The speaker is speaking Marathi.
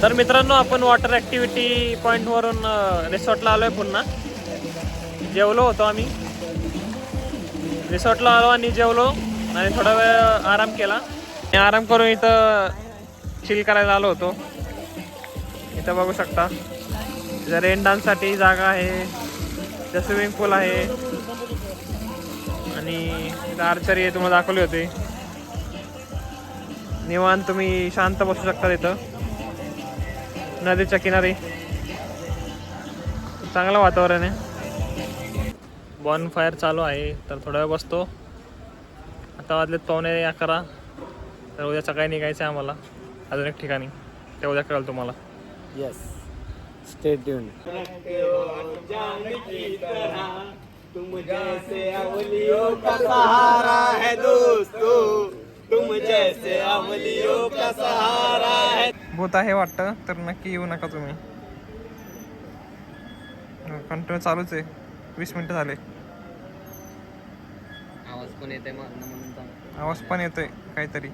तर मित्रांनो, आपण वॉटर ॲक्टिव्हिटी पॉईंटवरून रिसॉर्टला आलो आहे पुन्हा. जेवलो होतो आम्ही, रिसॉर्टला आलो आणि जेवलो आणि थोडा वेळ आराम केला. आणि आराम करून इथं चिल करायला आलो होतो. इथं बघू शकता इथं रेन डान्ससाठी जागा आहे, इथं स्विमिंग पूल आहे आणि इथं आर्चरी आहे, तुम्हाला दाखवली होती. निवांत तुम्ही शांत बसू शकता इथं नदीच्या किनारी. चांगलं वातावरण आहे. बॉन फायर चालू आहे, तर थोडा वेळ बसतो. आता वाजलेत 11:45. तर उद्या सकाळी निघायचं आहे आम्हाला अजून एक ठिकाणी, ते उद्या कळलं तुम्हाला. Yes, stay tune. तुम जैसे अवलियों का सहारा है दोस्तों, तुम जैसे अवलियों का सहारा है. भूत आहे वाटतं, तर नक्की येऊ नका तुम्ही. कंटिन्यू चालूच आहे, 20 मिनिटं झाले. आवाज पण येते म्हणून आवाज पण येतोय काहीतरी.